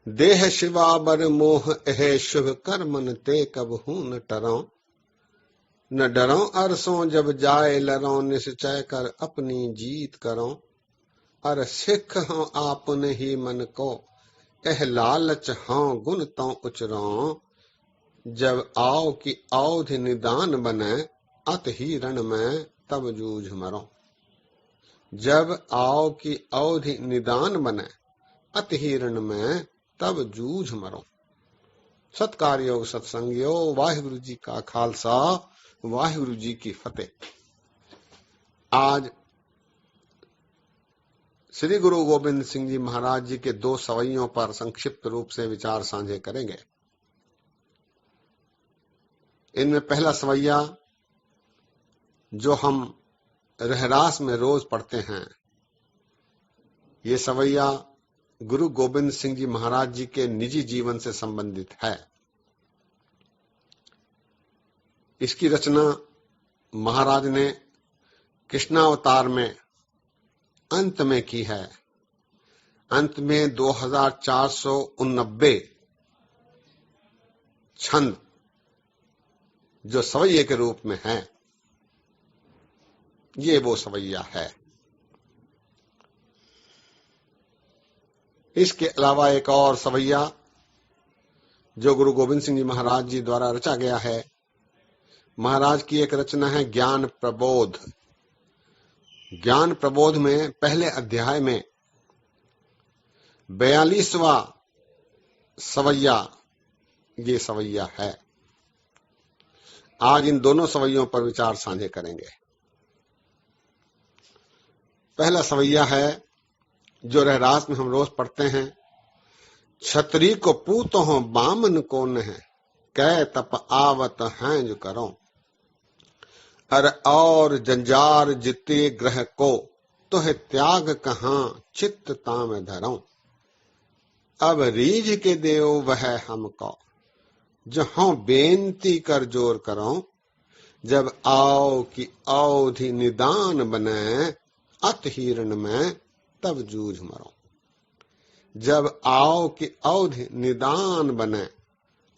देह शिवा बर मोह एह शुभ कर्मन ते कबहू न टरों। न डरों अरसों जब जाए लरों निश्चय कर अपनी जीत करों। अर सिख हों आपने ही मन को एह लालच हों गुण तो उचरों। जब आओ कि औध निदान बने अत ही रण में तब जूझ मरो। जब आओ कि औध निदान बने अत ही रण में तब जूझ मरो। सत्कारयोग सत्संगियो, वाहिगुरु जी का खालसा, वाहिगुरु जी की फतेह। आज श्री गुरु गोबिंद सिंह जी महाराज जी के 2 सवैयों पर संक्षिप्त रूप से विचार साझे करेंगे। इनमें पहला सवैया जो हम रहरास में रोज पढ़ते हैं, ये सवैया गुरु गोबिंद सिंह जी महाराज जी के निजी जीवन से संबंधित है। इसकी रचना महाराज ने कृष्णावतार में अंत में की है। अंत में 2489 छंद जो सवैये के रूप में है, ये वो सवैया है। इसके अलावा एक और सवैया जो गुरु गोविंद सिंह जी महाराज जी द्वारा रचा गया है, महाराज की एक रचना है ज्ञान प्रबोध। ज्ञान प्रबोध में पहले अध्याय में 42वां सवैया ये सवैया है। आज इन दोनों सवैयों पर विचार साझे करेंगे। पहला सवैया है जो रहरास में हम रोज पढ़ते हैं। छतरी को पूत हो बामन को न है, कै तप आवत हैं जो करो। अर और जंजार जिते ग्रह को, तो है त्याग कहां चित्त ताम धरो। अब रीझ के देव वह हमको, जहां बेनती कर जोर करो। जब आओ कि औधि निदान बने अत हिरण में तब जूझ मरो। जब आओ कि औधि निदान बने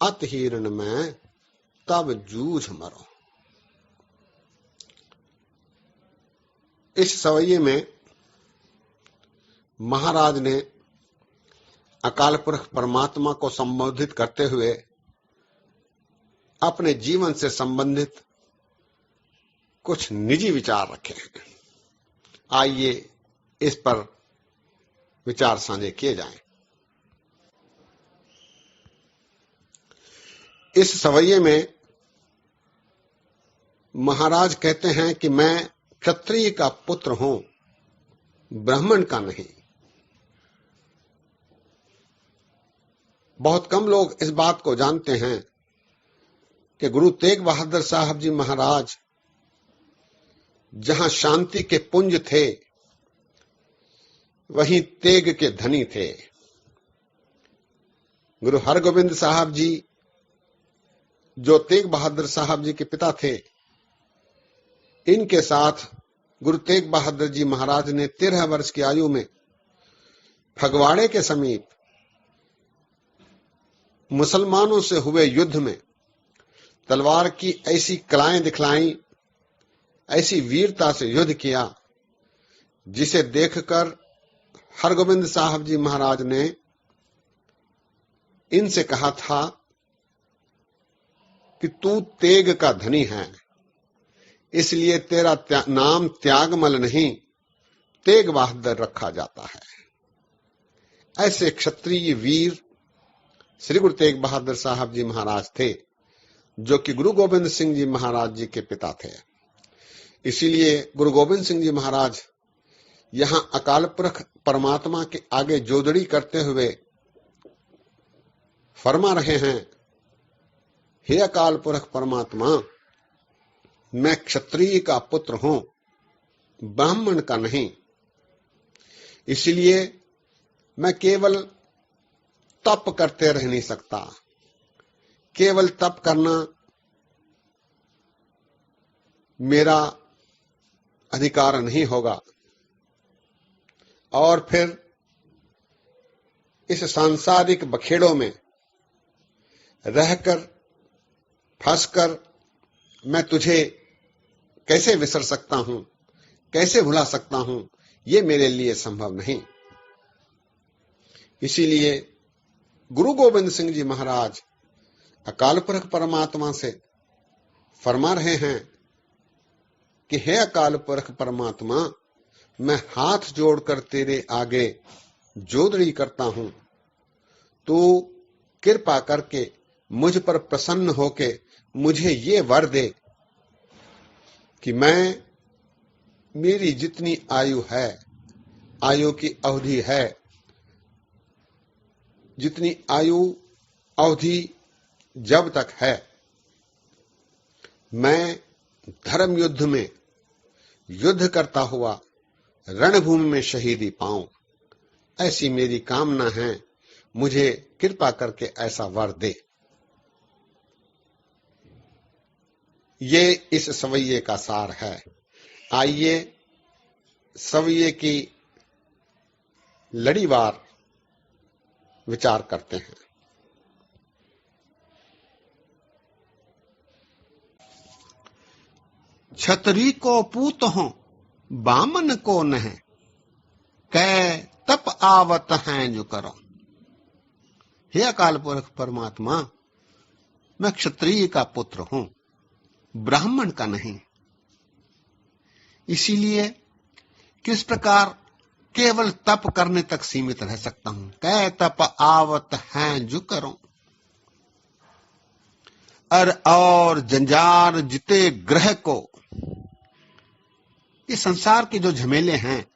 अत हिरण में तब जूझ मरो। इस सवैये में महाराज ने अकाल पुरख परमात्मा को संबोधित करते हुए अपने जीवन से संबंधित कुछ निजी विचार रखे हैं। आइए इस पर विचार साझे किए जाएं। इस सवैये में महाराज कहते हैं कि मैं क्षत्रिय का पुत्र हूं, ब्राह्मण का नहीं। बहुत कम लोग इस बात को जानते हैं कि गुरु तेग बहादुर साहब जी महाराज जहां शांति के पुंज थे, वहीं तेग के धनी थे। गुरु हरगोविंद साहब जी जो तेग बहादुर साहब जी के पिता थे, इनके साथ गुरु तेग बहादुर जी महाराज ने 13 वर्ष की आयु में फगवाड़े के समीप मुसलमानों से हुए युद्ध में तलवार की ऐसी कलाएं दिखलाई, ऐसी वीरता से युद्ध किया, जिसे देखकर हरगोविंद साहब जी महाराज ने इनसे कहा था कि तू तेग का धनी है, इसलिए तेरा नाम त्यागमल नहीं तेग बहादुर रखा जाता है। ऐसे क्षत्रिय वीर श्री गुरु तेग बहादुर साहब जी महाराज थे, जो कि गुरु गोविंद सिंह जी महाराज जी के पिता थे। इसीलिए गुरु गोविंद सिंह जी महाराज यहां अकाल पुरख परमात्मा के आगे जोदड़ी करते हुए फरमा रहे हैं, हे अकाल पुरख परमात्मा, मैं क्षत्रिय का पुत्र हूं, ब्राह्मण का नहीं। इसलिए मैं केवल तप करते रह नहीं सकता। केवल तप करना मेरा अधिकार नहीं होगा। और फिर इस सांसारिक बखेड़ों में रहकर फंसकर मैं तुझे कैसे विसर सकता हूं, कैसे भुला सकता हूं, ये मेरे लिए संभव नहीं। इसीलिए गुरु गोविंद सिंह जी महाराज अकाल पुरख परमात्मा से फरमा रहे हैं कि हे अकाल पुरख परमात्मा, मैं हाथ जोड़कर तेरे आगे जोदड़ी करता हूं, तू कृपा करके मुझ पर प्रसन्न होके मुझे ये वर दे कि मैं, मेरी जितनी आयु है, आयु की अवधि है, जितनी आयु अवधि जब तक है, मैं धर्म युद्ध में युद्ध करता हुआ रणभूमि में शहीदी पाऊं, ऐसी मेरी कामना है। मुझे कृपा करके ऐसा वर दे। ये इस सवैये का सार है। आइए सवैये की लड़ीवार विचार करते हैं। छतरी को पूत हो बामन को नह, कै तप आवत हैं जो करो। हे अकाल पुरख परमात्मा, मैं क्षत्रिय का पुत्र हूं, ब्राह्मण का नहीं। इसीलिए किस प्रकार केवल तप करने तक सीमित रह सकता हूं। कै तप आवत हैं जो करो, और जंजार जिते ग्रह को। ये संसार के जो झमेले हैं,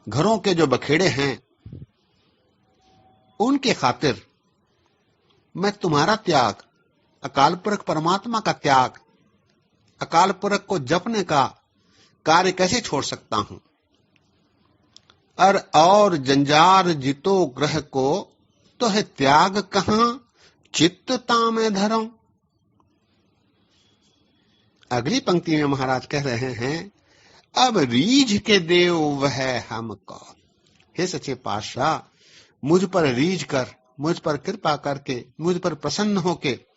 घरों के जो बखेड़े हैं, उनके खातिर मैं तुम्हारा त्याग, अकाल पुरख परमात्मा का त्याग, अकाल पुरख को जपने का कार्य कैसे छोड़ सकता हूं। और जंजार जितो ग्रह को, तो है त्याग कहां चित्त तामे धरो। अगली पंक्ति में महाराज कह रहे हैं, अब रीझ के देव वह हमको। हे सच्चे पातशाह, मुझ पर रीझ कर, मुझ पर कृपा करके, मुझ पर प्रसन्न होके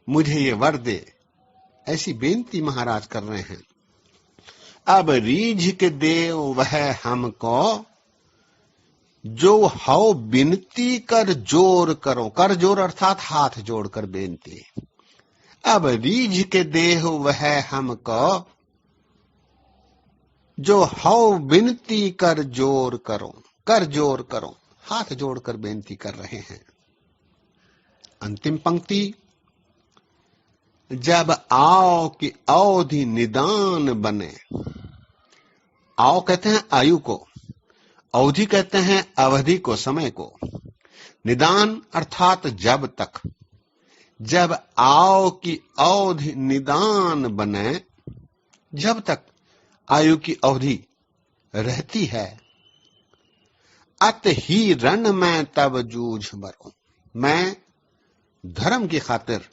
मुझे ये वर दे, ऐसी बेनती महाराज कर रहे हैं। अब रीझ के देव वह हमको, जो हौ बिनती कर जोर करो। कर जोर अर्थात हाथ जोड़कर बेनती। अब रीझ के देह वह हमको, जो हौ बिनती कर जोर करो। कर जोर करो, हाथ जोड़कर बेनती कर रहे हैं। अंतिम पंक्ति, जब आओ की अवधि निदान बने। आओ कहते हैं आयु को, अवधि कहते हैं अवधि को, समय को। निदान अर्थात जब तक। जब आओ की अवधि निदान बने, जब तक आयु की अवधि रहती है, अत ही रण में तब जूझ बरो। मैं धर्म की खातिर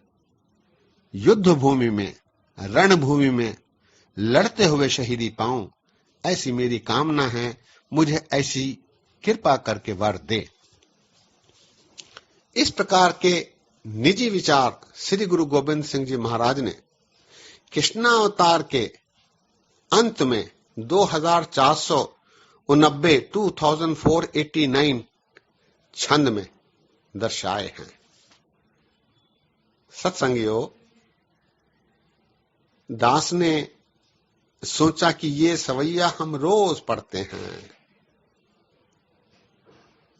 युद्ध भूमि में, रणभूमि में लड़ते हुए शहीदी पाऊं, ऐसी मेरी कामना है। मुझे ऐसी कृपा करके वर दे। इस प्रकार के निजी विचार श्री गुरु गोविंद सिंह जी महाराज ने कृष्णावतार के अंत में 2489 छंद में दर्शाए हैं। सत्संगियों, दास ने सोचा कि ये सवैया हम रोज पढ़ते हैं।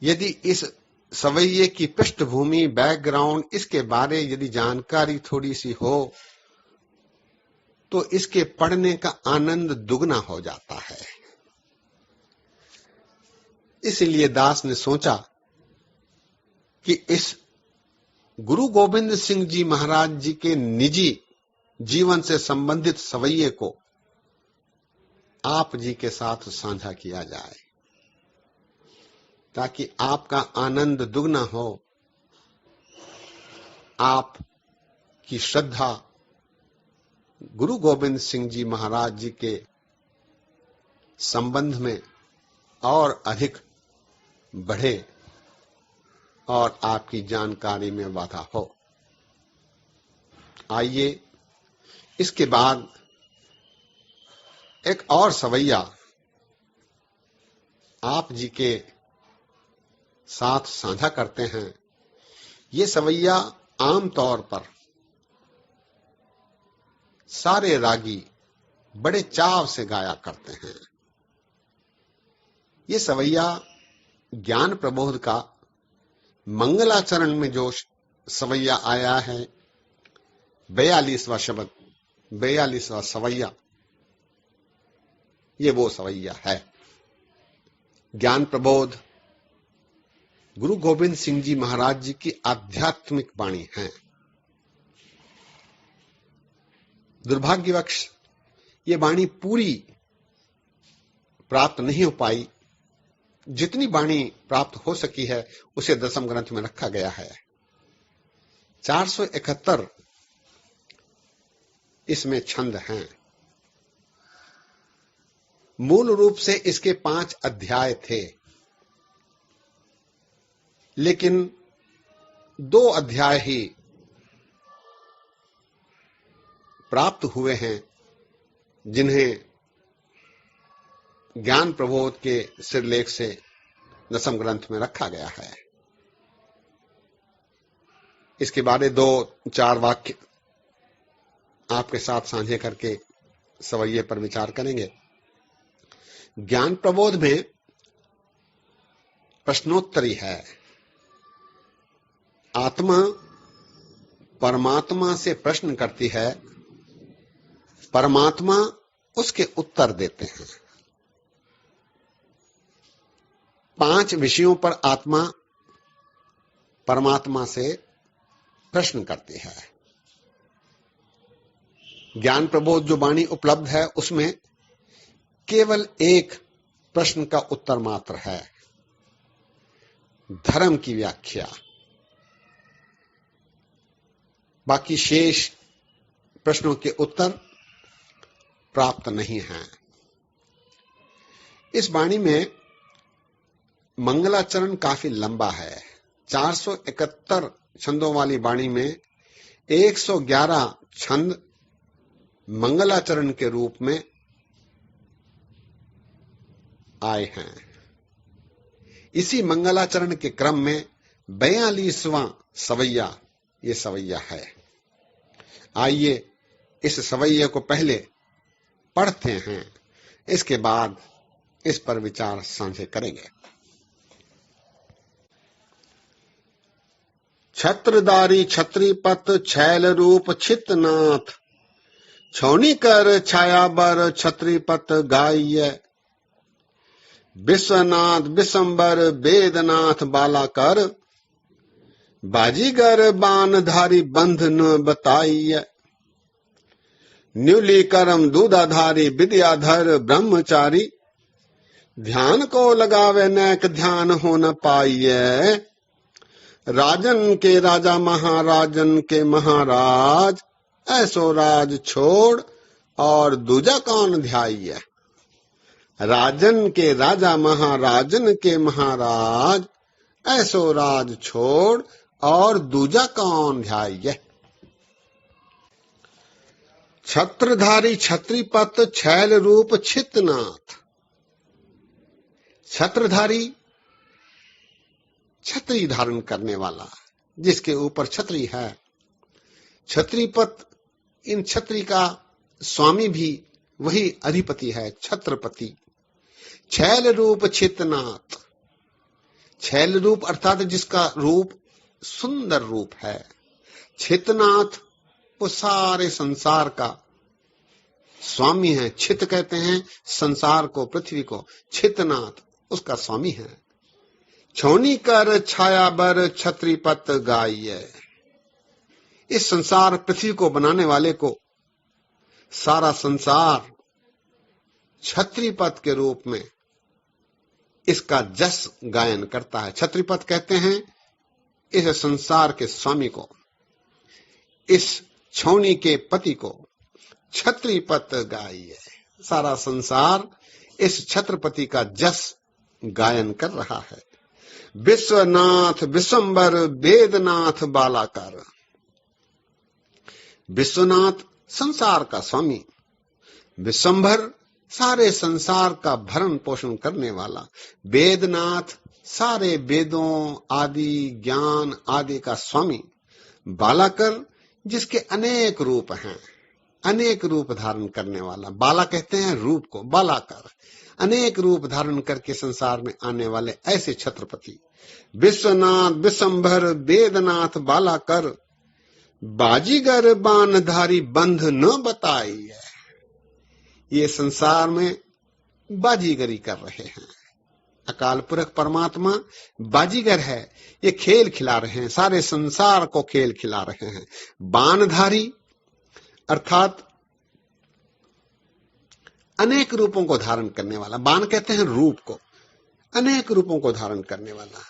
यदि इस सवैये की पृष्ठभूमि, बैकग्राउंड, इसके बारे यदि जानकारी थोड़ी सी हो तो इसके पढ़ने का आनंद दुगना हो जाता है। इसलिए दास ने सोचा कि इस गुरु गोविंद सिंह जी महाराज जी के निजी जीवन से संबंधित सवैये को आप जी के साथ साझा किया जाए, ताकि आपका आनंद दुगना हो, आप की श्रद्धा गुरु गोविंद सिंह जी महाराज जी के संबंध में और अधिक बढ़े और आपकी जानकारी में वाधा हो। आइए इसके बाद एक और सवैया आप जी के साथ साझा करते हैं। ये सवैया आमतौर पर सारे रागी बड़े चाव से गाया करते हैं। ये सवैया ज्ञान प्रबोध का मंगलाचरण में जो सवैया आया है, 42वां शब्द, 42वां सवैया, ये वो सवैया है। ज्ञान प्रबोध गुरु गोविंद सिंह जी महाराज जी की आध्यात्मिक वाणी है। दुर्भाग्यवश ये वाणी पूरी प्राप्त नहीं हो पाई। जितनी वाणी प्राप्त हो सकी है उसे दसम ग्रंथ में रखा गया है। 471 इसमें छंद हैं। मूल रूप से इसके 5 अध्याय थे, लेकिन 2 अध्याय ही प्राप्त हुए हैं, जिन्हें ज्ञान प्रबोध के सिरलेख से दसम ग्रंथ में रखा गया है। इसके बारे 2-4 वाक्य आपके साथ साझे करके सवैये पर विचार करेंगे। ज्ञान प्रबोध में प्रश्नोत्तरी है। आत्मा परमात्मा से प्रश्न करती है, परमात्मा उसके उत्तर देते हैं। 5 विषयों पर आत्मा परमात्मा से प्रश्न करती है। ज्ञान प्रबोध जो वाणी उपलब्ध है उसमें केवल एक प्रश्न का उत्तर मात्र है, धर्म की व्याख्या। बाकी शेष प्रश्नों के उत्तर प्राप्त नहीं हैं। इस वाणी में मंगलाचरण काफी लंबा है। 471 छंदों वाली वाणी में 111 छंद मंगलाचरण के रूप में आए हैं। इसी मंगलाचरण के क्रम में 42वां सवैया ये सवैया है। आइए इस सवैये को पहले पढ़ते हैं, इसके बाद इस पर विचार साझे करेंगे। छत्रधारी छत्रीपत छैल रूप छितनाथ, छौनी कर छाया बर छत्रीपत गाय। विश्वनाथ विशंबर वेदनाथ बालाकर, बाजीगर बानधारी बंध न बताइय। न्यूली करम दूधाधारी विद्याधर ब्रह्मचारी, ध्यान को लगावे नैक ध्यान हो न पाइय। राजन के राजा महाराजन के महाराज, ऐसो राज छोड़ और दूजा कौन ध्याइय। राजन के राजा महाराजन के महाराज, ऐसो राज छोड़ और दूजा कौन ध्याइय। छत्रधारी छत्रीपत छैल रूप छितनाथ। छत्रधारी छत्री धारण करने वाला, जिसके ऊपर छतरी है। छत्रीपत, इन छतरी का स्वामी भी वही अधिपति है, छत्रपति। छैल रूप छितनाथ, छैल रूप अर्थात जिसका रूप सुंदर रूप है। छितनाथ वो सारे संसार का स्वामी है। छित कहते हैं संसार को, पृथ्वी को। छितनाथ उसका स्वामी है। छौनी कर छाया बर छत्रीपत गाय। इस संसार पृथ्वी को बनाने वाले को सारा संसार छत्रीपत के रूप में इसका जस गायन करता है। छत्रीपत कहते हैं इस संसार के स्वामी को, इस छौनी के पति को छत्रीपत गाय। सारा संसार इस छत्रपति का जस गायन कर रहा है। विश्वनाथ विश्वंभर वेदनाथ बालाकर। विश्वनाथ संसार का स्वामी, विश्वंभर सारे संसार का भरण पोषण करने वाला, वेदनाथ सारे वेदों आदि ज्ञान आदि का स्वामी, बालाकर जिसके अनेक रूप हैं, अनेक रूप धारण करने वाला। बाला कहते हैं रूप को, बालाकर अनेक रूप धारण करके संसार में आने वाले ऐसे छत्रपति। विश्वनाथ विश्वंभर वेदनाथ बालाकर, बाजीगर बाणधारी बंध न बताई है। ये संसार में बाजीगरी कर रहे हैं। अकाल पुरख परमात्मा बाजीगर है, ये खेल खिला रहे हैं, सारे संसार को खेल खिला रहे हैं। बाणधारी अर्थात अनेक रूपों को धारण करने वाला, बाण कहते हैं रूप को, अनेक रूपों को धारण करने वाला।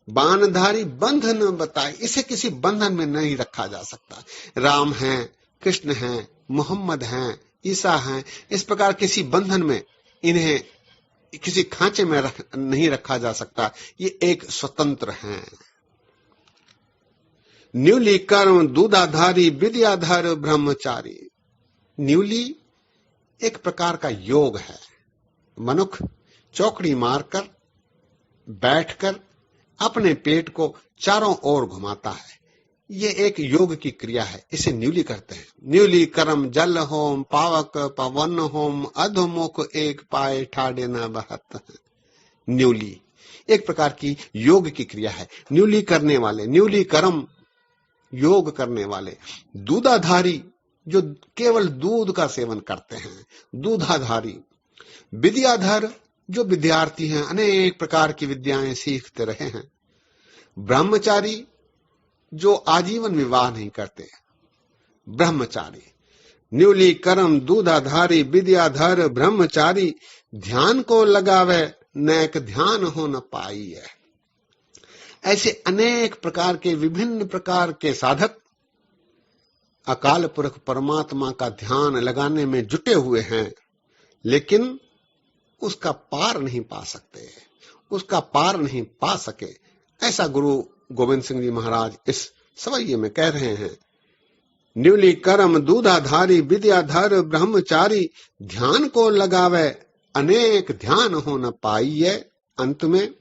बाणधारी बंध न बताए, इसे किसी बंधन में नहीं रखा जा सकता। राम हैं, कृष्ण हैं, मोहम्मद हैं, ईसा हैं, इस प्रकार किसी बंधन में इन्हें किसी खांचे में नहीं रखा जा सकता। ये एक स्वतंत्र हैं। न्यूली कर्म दूधाधारी विद्याधर ब्रह्मचारी। न्यूली एक प्रकार का योग है। मनुष्य चौकड़ी मारकर बैठकर अपने पेट को चारों ओर घुमाता है, ये एक योग की क्रिया है, इसे न्यूली करते हैं। न्यूली कर्म जल होम पावक पवन होम अधोमुख एक पाए ठाडे न बहत। न्यूली एक प्रकार की योग की क्रिया है। न्यूली करने वाले, न्यूली कर्म योग करने वाले, दूधाधारी जो केवल दूध का सेवन करते हैं, दूधाधारी, विद्याधर जो विद्यार्थी हैं, अनेक प्रकार की विद्याएं सीखते रहे हैं, ब्रह्मचारी जो आजीवन विवाह नहीं करते, ब्रह्मचारी। न्यूली कर्म दूधाधारी विद्याधर ब्रह्मचारी, ध्यान को लगावे नैक ध्यान हो न पाई है। ऐसे अनेक प्रकार के विभिन्न प्रकार के साधक अकाल पुरख परमात्मा का ध्यान लगाने में जुटे हुए हैं, लेकिन उसका पार नहीं पा सकते, उसका पार नहीं पा सके। ऐसा गुरु गोविंद सिंह जी महाराज इस सवैये में कह रहे हैं। न्यूली कर्म दूधाधारी विद्याधर ब्रह्मचारी, ध्यान को लगावे अनेक ध्यान हो न पाइए। अंत में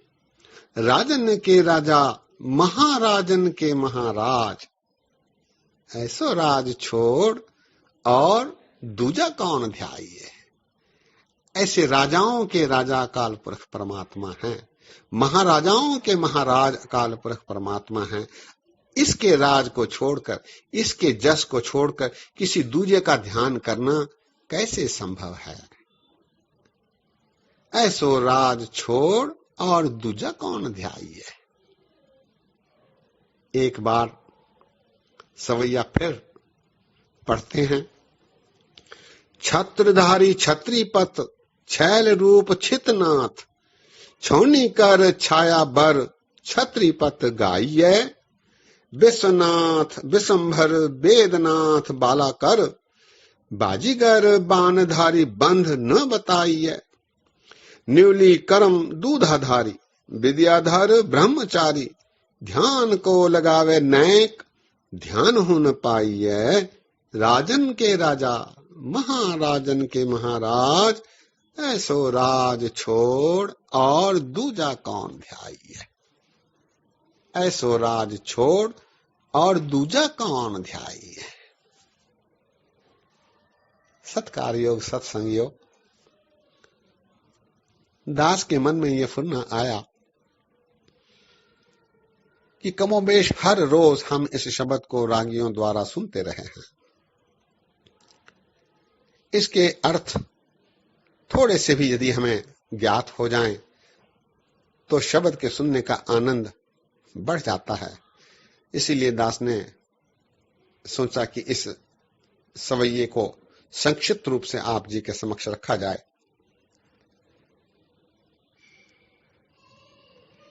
राजन के राजा महाराजन के महाराज, ऐसो राज छोड़ और दूजा कौन ध्याइए। ऐसे राजाओं के राजा अकाल पुरख परमात्मा हैं, महाराजाओं के महाराज अकाल पुरख परमात्मा हैं। इसके राज को छोड़कर, इसके जस को छोड़कर किसी दूजे का ध्यान करना कैसे संभव है। ऐसो राज छोड़ और दूजा कौन ध्याइए। एक बार सवैया फिर पढ़ते हैं। छत्रधारी छत्रीपत छैल रूप छितनाथ, छौनी कर छाया बर छत्रीपत गाइए। विश्वनाथ विश्वंभर वेदनाथ बालाकर, बाजीगर बाणधारी बंध न बताइए। न्यूली कर्म दूधाधारी विद्याधर ब्रह्मचारी, ध्यान को लगावे नैक ध्यान हो न पाइए। राजन के राजा महाराजन के महाराज, ऐसो राज छोड़ और दूजा कौन ध्याइए। ऐसो राज छोड़ और दूजा कौन ध्याइए। सत्कार योग सत्संग योग। दास के मन में यह फुरना आया कि कमोबेश हर रोज हम इस शब्द को रागियों द्वारा सुनते रहे हैं। इसके अर्थ थोड़े से भी यदि हमें ज्ञात हो जाएं, तो शब्द के सुनने का आनंद बढ़ जाता है। इसीलिए दास ने सोचा कि इस सवैये को संक्षिप्त रूप से आप जी के समक्ष रखा जाए।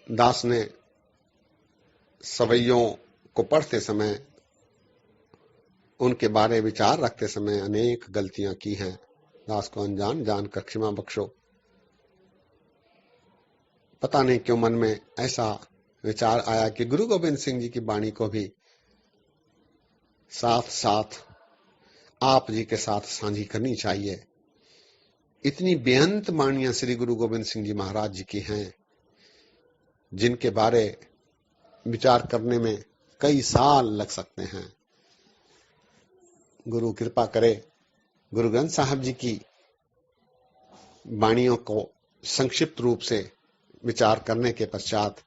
दास ने सवैयों को पढ़ते समय, उनके बारे विचार रखते समय अनेक गलतियां की हैं। दास को अनजान जानकर क्षमा बख्शो। पता नहीं क्यों मन में ऐसा विचार आया कि गुरु गोविंद सिंह जी की वाणी को भी साथ साथ आप जी के साथ साझी करनी चाहिए। इतनी बेअंत वाणियां श्री गुरु गोविंद सिंह जी महाराज जी की हैं, जिनके बारे विचार करने में कई साल लग सकते हैं। गुरु कृपा करे, गुरु ग्रंथ साहब जी की वाणियों को संक्षिप्त रूप से विचार करने के पश्चात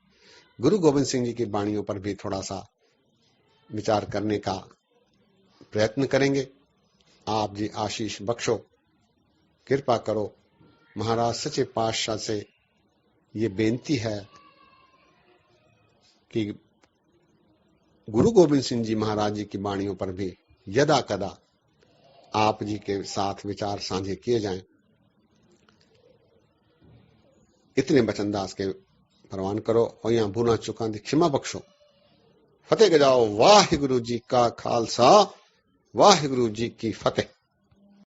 गुरु गोविंद सिंह जी की वाणियों पर भी थोड़ा सा विचार करने का प्रयत्न करेंगे। आप जी आशीष बख्शो, कृपा करो। महाराज सच्चे पातशाह से ये बेनती है कि गुरु गोविंद सिंह जी महाराज जी की वाणियों पर भी यदा कदा आप जी के साथ विचार साझे किए जाएं। इतने वचनदास के प्रवान करो और यहाँ भूना चुका दी क्षमा बख्शो। फतेह गजाओ। वाहिगुरु जी का खालसा, वाहिगुरु जी की फतेह।